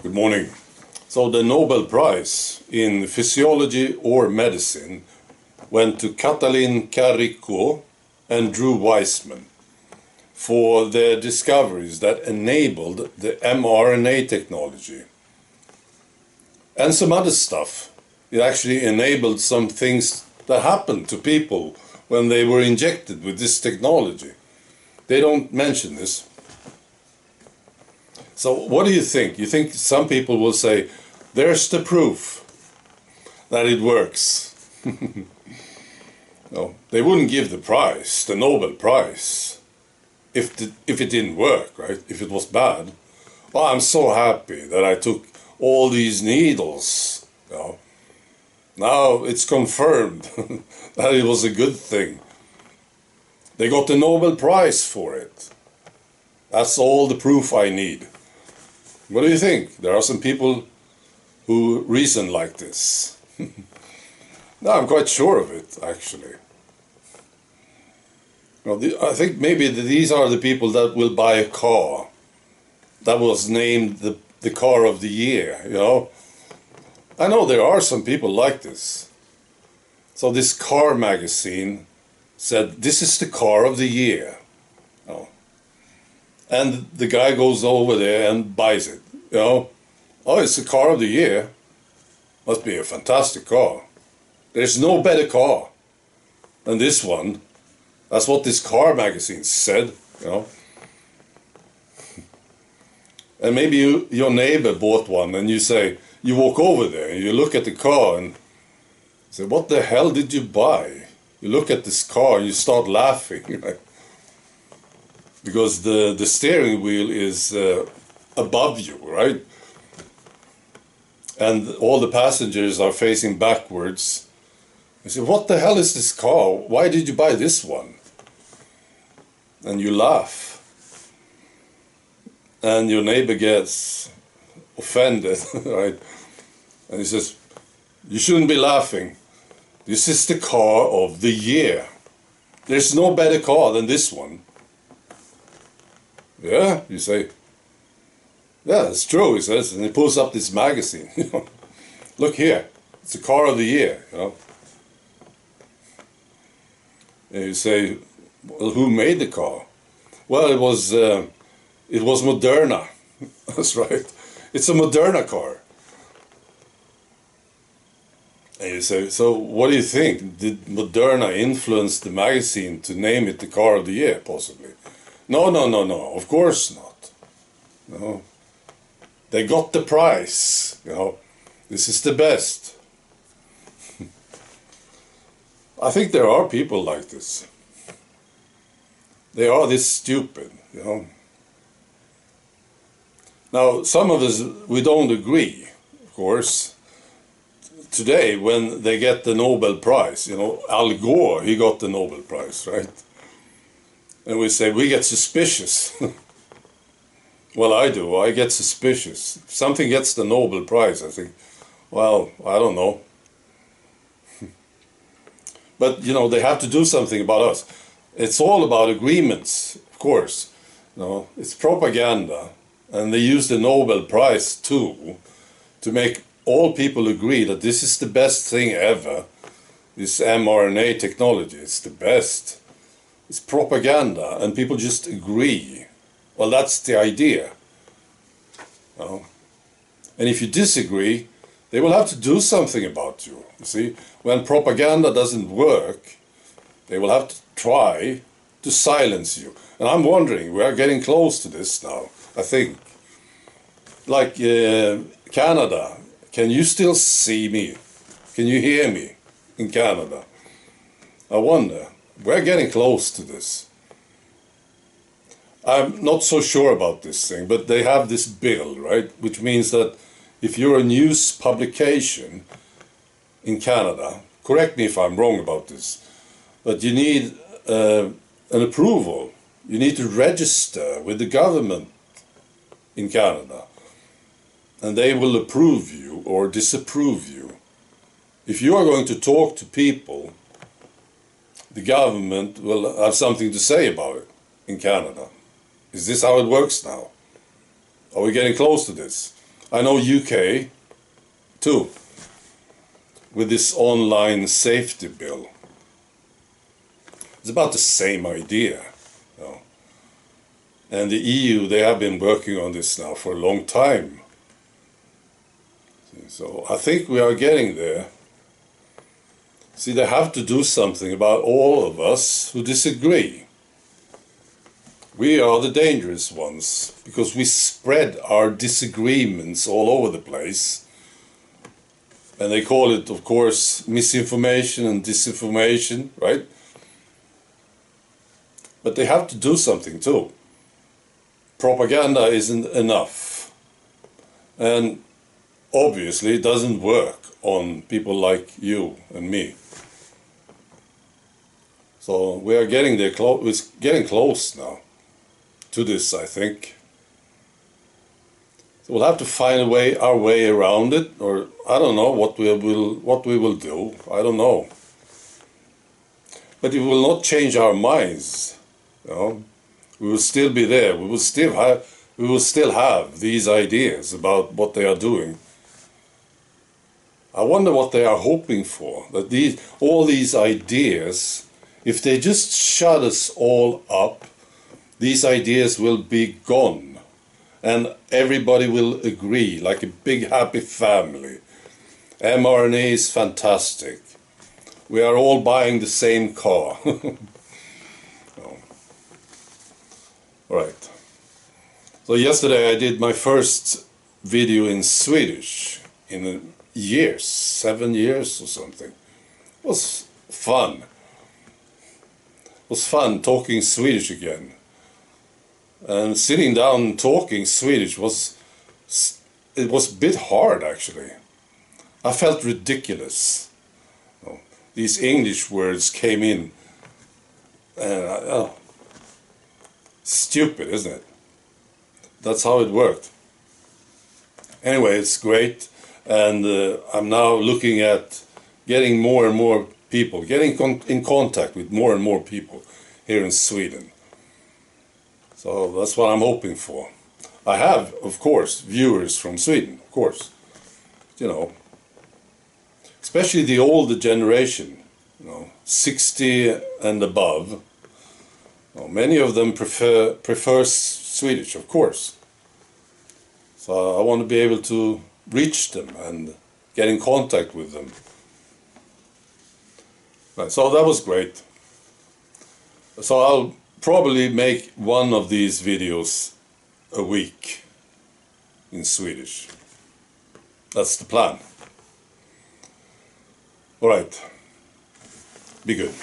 Good morning. So the Nobel Prize in Physiology or Medicine went to Katalin Karikó and Drew Weissman for their discoveries that enabled the mRNA technology. And some other stuff. It actually enabled some things that happened to people when they were injected with this technology. They don't mention this. So what do you think? You think some people will say, there's the proof that it works. No, they wouldn't give the prize, the Nobel Prize, if it didn't work, right? If it was bad. Oh, I'm so happy that I took all these needles. You know. Now it's confirmed that it was a good thing. They got the Nobel Prize for it. That's all the proof I need. What do you think? There are some people who reason like this. No, I'm quite sure of it, actually. Well, I think maybe these are the people that will buy a car that was named the car of the year, you know. I know there are some people like this. So this car magazine said, this is the car of the year. Oh. And the guy goes over there and buys it, you know. Oh, it's the car of the year. Must be a fantastic car. There's no better car than this one. That's what this car magazine said, you know. And maybe your neighbor bought one and you say, you walk over there and you look at the car and say, what the hell did you buy? You look at this car and you start laughing, right? Because the steering wheel is above you, right? And all the passengers are facing backwards. You say, what the hell is this car? Why did you buy this one? And you laugh. And your neighbor gets offended, right? And he says, you shouldn't be laughing. This is the car of the year. There's no better car than this one. Yeah, you say. Yeah, it's true, he says, and he pulls up this magazine. Look here, it's the car of the year, you know. And you say, well, who made the car? Well, it was Moderna. That's right. It's a Moderna car. And you say, so what do you think? Did Moderna influence the magazine to name it the car of the year, possibly? No, no, no, no, of course not. No. They got the prize, you know. This is the best. I think there are people like this. They are this stupid, you know. Now, some of us, we don't agree, of course. Today, when they get the Nobel Prize, you know, Al Gore, he got the Nobel Prize, right? And we say, we get suspicious. Well, I do. I get suspicious. If something gets the Nobel Prize, I think, well, I don't know. But, you know, they have to do something about us. It's all about agreements, of course. You know, it's propaganda. And they use the Nobel Prize, too, to make all people agree that this is the best thing ever. This mRNA technology, it's the best. It's propaganda, and people just agree. Well, that's the idea. You know? And if you disagree, they will have to do something about you. You see, when propaganda doesn't work, they will have to try to silence you. And I'm wondering, we are getting close to this now, I think. Like Canada, can you still see me? Can you hear me in Canada? I wonder, we're getting close to this. I'm not so sure about this thing, but they have this bill, right? Which means that if you're a news publication in Canada, correct me if I'm wrong about this, but you need an approval. You need to register with the government in Canada, and they will approve you or disapprove you. If you are going to talk to people, the government will have something to say about it in Canada. Is this how it works now? Are we getting close to this? I know UK too, with this online safety bill. It's about the same idea. You know. And the EU, they have been working on this now for a long time. So I think we are getting there. See, they have to do something about all of us who disagree. We are the dangerous ones because we spread our disagreements all over the place. And they call it, of course, misinformation and disinformation, right? But they have to do something too. Propaganda isn't enough. And obviously it doesn't work on people like you and me. So we are getting there, it's getting close now to this, I think. So we'll have to find our way around it, or I don't know what we will do. I don't know. But it will not change our minds. You know, we will still be there. We will still have these ideas about what they are doing. I wonder what they are hoping for. That all these ideas, if they just shut us all up, these ideas will be gone. And everybody will agree, like a big happy family. mRNA is fantastic. We are all buying the same car. Alright. So yesterday I did my first video in Swedish in years, 7 years or something. It was fun. It was fun talking Swedish again. And sitting down and talking Swedish was a bit hard, actually. I felt ridiculous. You know, these English words came in, and stupid, isn't it? That's how it worked. Anyway, it's great, and I'm now looking at getting more and more people, getting in contact with more and more people here in Sweden. So that's what I'm hoping for. I have, of course, viewers from Sweden, of course. You know, especially the older generation, you know, 60 and above. Well, many of them prefer Swedish, of course. So I want to be able to reach them and get in contact with them. Right, so that was great. So I'll probably make one of these videos a week in Swedish. That's the plan. All right. Be good.